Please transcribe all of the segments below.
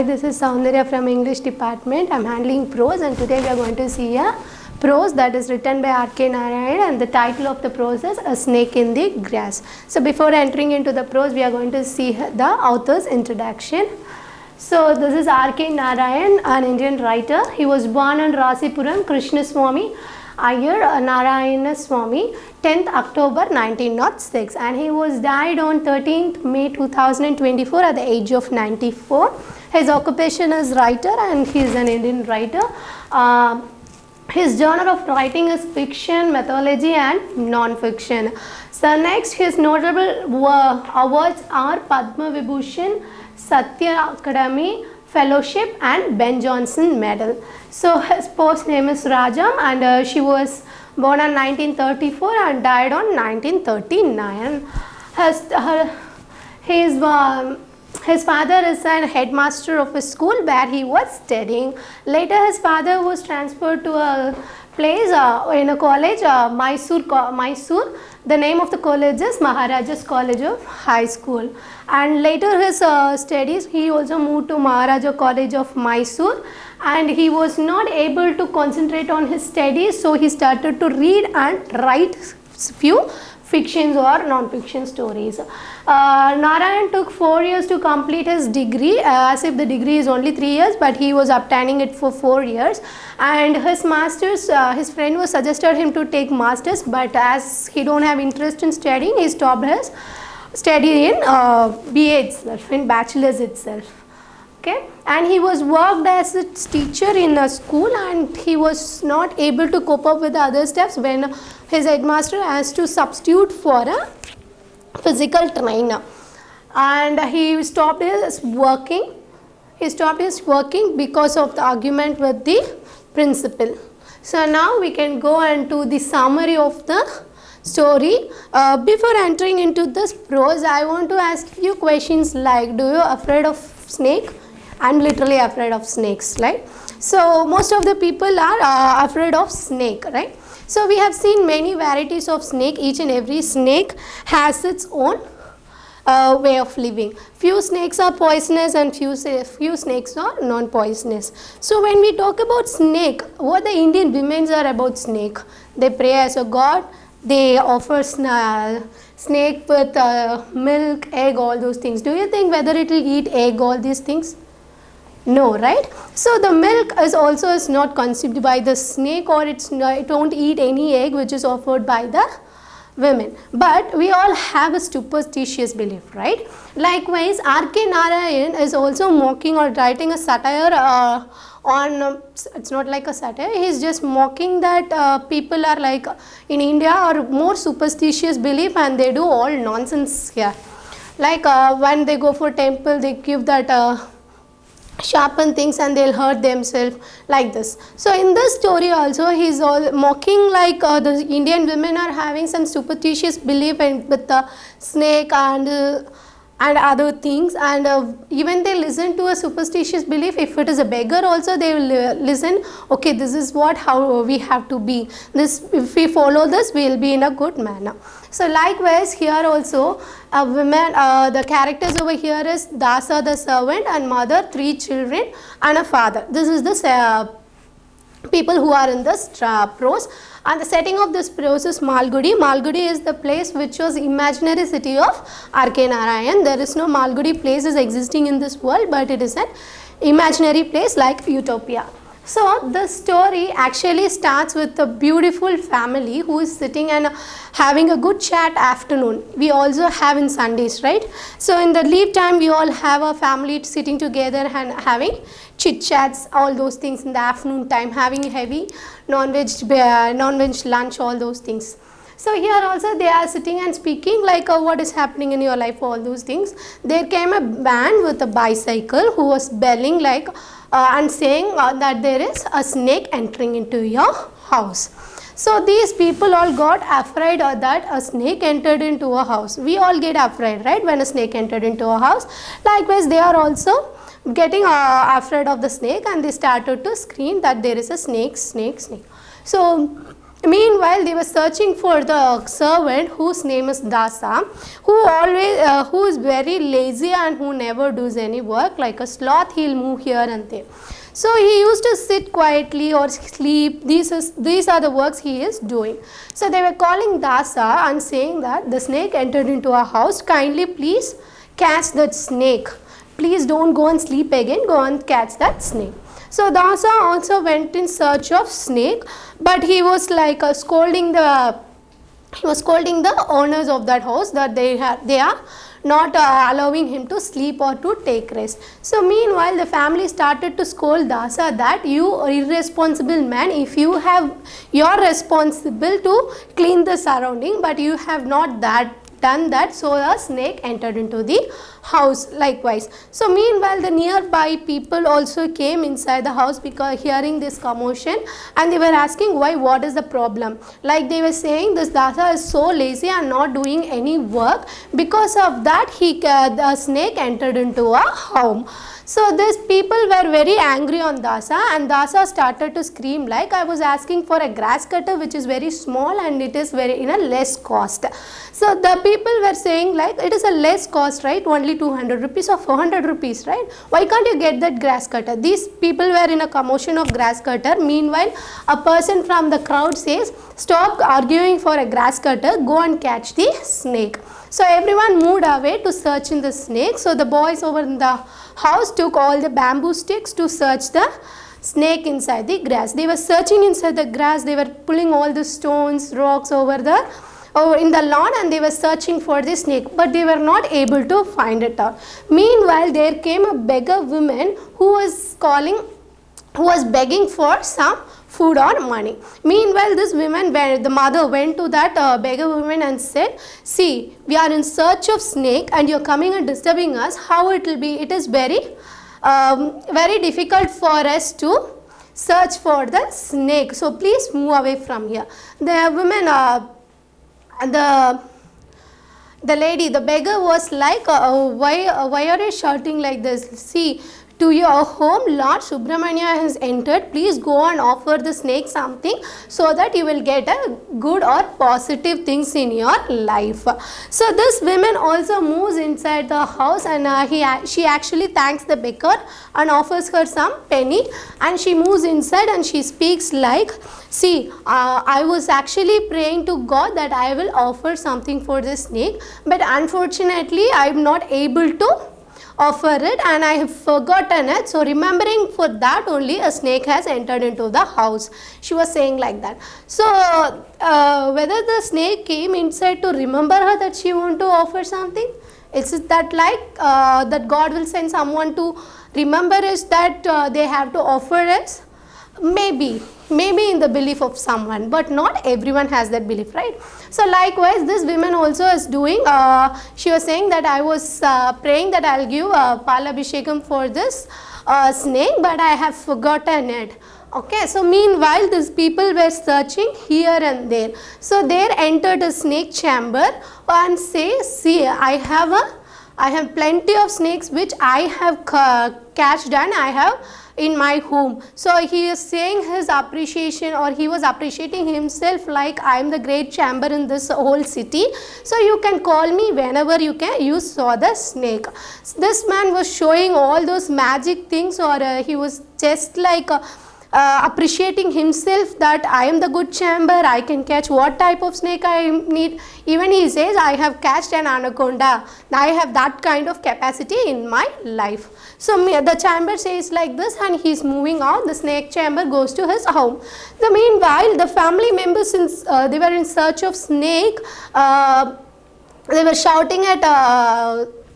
Hi, this is Soundharya from English department. I'm handling prose and today we are going to see a prose that is written by R.K. Narayan and the title of the prose is A Snake in the Grass. So before entering into the prose, we are going to see the author's introduction. So this is R.K. Narayan, an Indian writer. He was born in Rasipuram, Krishnaswamy Iyer Narayana Swamy, 10th October 1906, and he was died on 13th May 2024 at the age of 94. His occupation is writer and he is an Indian writer. His genre of writing is fiction, mythology and non-fiction. So next, his notable awards are Padma Vibhushan, Satya Akademi Fellowship and Ben Jonson Medal. So his post name is Rajam and she was born on 1934 and died on 1939. His father is an headmaster of a school where he was studying. Later his father was transferred to a place in a college, Mysore. The name of the college is Maharaja's College of High School. And later his studies, he also moved to Maharaja College of Mysore and he was not able to concentrate on his studies, so he started to read and write few fictions or non-fiction stories. Narayan took 4 years to complete his degree, as if the degree is only 3 years, but he was obtaining it for 4 years. And his masters, his friend was suggested him to take masters, but as he don't have interest in studying, he stopped his study in BA itself, in bachelor's itself. Okay, and he was worked as a teacher in a school and he was not able to cope up with the other steps when his headmaster asked to substitute for a physical trainer, and he stopped his working. He stopped his working because of the argument with the principal. So now we can go into the summary of the story. Before entering into this prose, I want to ask few questions like, do you afraid of snake? I'm literally afraid of snakes, right? So most of the people are afraid of snake, right? So we have seen many varieties of snake. Each and every snake has its own way of living. Few snakes are poisonous and few snakes are non-poisonous. So when we talk about snake, what the Indian women are about snake? They pray as a god. They offer snake with milk, egg, all those things. Do you think whether it will eat egg, all these things? No, right? So the milk is also not consumed by the snake, or it won't eat any egg which is offered by the women. But we all have a superstitious belief, right? Likewise, R.K. Narayan is also mocking or writing a satire on, it's not like a satire, he is just mocking that people are like in India are more superstitious belief and they do all nonsense here. Like when they go for temple, they give that sharpen things and they'll hurt themselves like this. So in this story also he is all mocking like the Indian women are having some superstitious belief and with the snake and other things, and even they listen to a superstitious belief. If it is a beggar also they will listen, okay, this is how we have to be, this if we follow this we will be in a good manner. So likewise here also women, the characters over here is Dasa the servant and mother, 3 children and a father. This is the people who are in this prose, and the setting of this prose is Malgudi. Malgudi is the place which was imaginary city of R.K. Narayan. There is no Malgudi places existing in this world, but it is an imaginary place like Utopia. So the story actually starts with a beautiful family who is sitting and having a good chat afternoon. We also have in Sundays, right? So in the leave time we all have a family sitting together and having chit chats, all those things in the afternoon time, having heavy non-veg lunch, all those things. So here also they are sitting and speaking like what is happening in your life, all those things. There came a man with a bicycle who was belling like and saying that there is a snake entering into your house. So these people all got afraid that a snake entered into a house. We all get afraid, right, when a snake entered into a house. Likewise they are also getting afraid of the snake and they started to scream that there is a snake. So Meanwhile, they were searching for the servant whose name is Dasa, who is very lazy and who never does any work. Like a sloth, he'll move here and there. So he used to sit quietly or sleep. These are the works he is doing. So they were calling Dasa and saying that the snake entered into our house. Kindly please catch that snake. Please don't go and sleep again. Go and catch that snake. So Dasa also went in search of snake, but he was like scolding the owners of that house that they are not allowing him to sleep or to take rest. So meanwhile, the family started to scold Dasa that you irresponsible man, if you are responsible to clean the surrounding, but you have not done that, so a snake entered into the house likewise. So meanwhile, the nearby people also came inside the house because hearing this commotion, and they were asking why, what is the problem. Like they were saying this Dasa is so lazy and not doing any work, because of that the snake entered into a home. So these people were very angry on Dasa, and Dasa started to scream like, I was asking for a grass cutter which is very small and it is very less cost. So the people were saying like, it is a less cost, right? Only 200 rupees or 400 rupees, right? Why can't you get that grass cutter? These people were in a commotion of grass cutter. Meanwhile, a person from the crowd says, stop arguing for a grass cutter, go and catch the snake. So everyone moved away to search in the snake. So the boys over in the house took all the bamboo sticks to search the snake inside the grass. They were searching inside the grass. They were pulling all the stones, rocks over in the lawn, and they were searching for the snake, but they were not able to find it out. Meanwhile, there came a beggar woman who was begging for some food or money. Meanwhile, this woman, the mother went to that beggar woman and said, see, we are in search of snake and you are coming and disturbing us. How it will be? It is very difficult for us to search for the snake. So please move away from here. The woman, the lady, the beggar was like, why are you shouting like this? See, to your home, Lord Subramanya has entered. Please go and offer the snake something so that you will get a good or positive things in your life. So this woman also moves inside the house, and she actually thanks the beggar and offers her some penny, and she moves inside and she speaks like, see, I was actually praying to God that I will offer something for the snake, but unfortunately I am not able to offer it and I have forgotten it. So remembering for that only, a snake has entered into the house. She was saying like that. So whether the snake came inside to remember her that she want to offer something, is it that like that God will send someone to remember us that they have to offer us? Maybe in the belief of someone, but not everyone has that belief, right? So likewise, this woman also is doing, she was saying that I was praying that I'll give Palabhishekam for this snake, but I have forgotten it. Okay, so meanwhile these people were searching here and there. So there entered a snake chamber and say, see, I have plenty of snakes which I have catched and I have in my home. So he is saying his appreciation, or he was appreciating himself like, I am the great chamber in this whole city, so you can call me whenever you saw the snake. This man was showing all those magic things, or he was just like appreciating himself that I am the good chamber, I can catch what type of snake I need. Even he says, I have catched an anaconda, I have that kind of capacity in my life. So the chamber says like this, and he is moving out. The snake chamber goes to his home. Meanwhile, the family members, since they were in search of snake, they were shouting at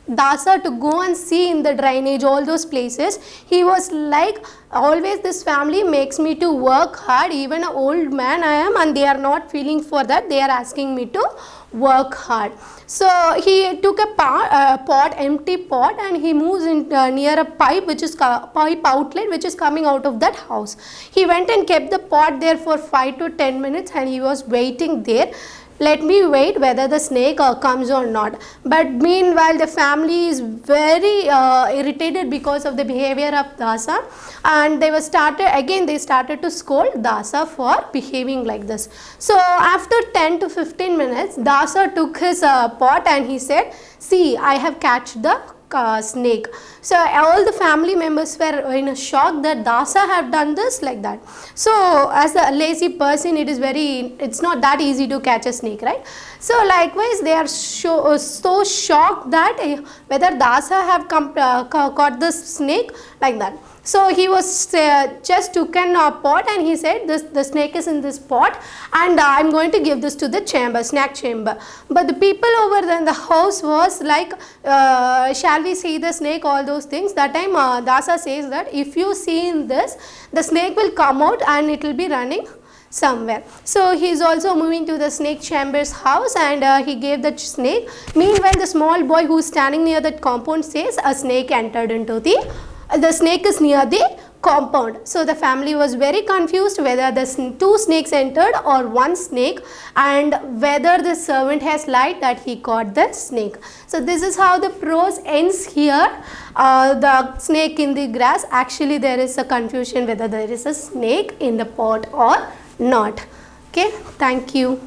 Dasa to go and see in the drainage, all those places. He was like, always this family makes me to work hard, even an old man I am, and they are not feeling for that, they are asking me to work hard. So he took a empty pot, and he moves in near a pipe outlet which is coming out of that house. He went and kept the pot there for 5 to 10 minutes, and he was waiting there. let me wait whether the snake comes or not. But meanwhile the family is very irritated because of the behavior of Dasa, and they started to scold Dasa for behaving like this. So after 10 to 15 minutes, Dasa took his pot and he said, see, I have catch the snake. So all the family members were in a shock that Dasa have done this like that. So as a lazy person, it's not that easy to catch a snake, right? So likewise they are so shocked that whether Dasa have caught this snake like that. So he was just took an pot and he said, the snake is in this pot and I am going to give this to the snack chamber. But the people over there in the house was like, shall we see the snake, all those things. That time Dasa says that if you see in this, the snake will come out and it will be running somewhere. So he is also moving to the snake chamber's house and he gave the snake. Meanwhile the small boy who is standing near that compound says a snake entered into the snake is near the compound. So the family was very confused whether the two snakes entered or one snake, and whether the servant has lied that he caught the snake. So this is how the prose ends here. The snake in the grass, actually there is a confusion whether there is a snake in the pot or not. Okay, thank you.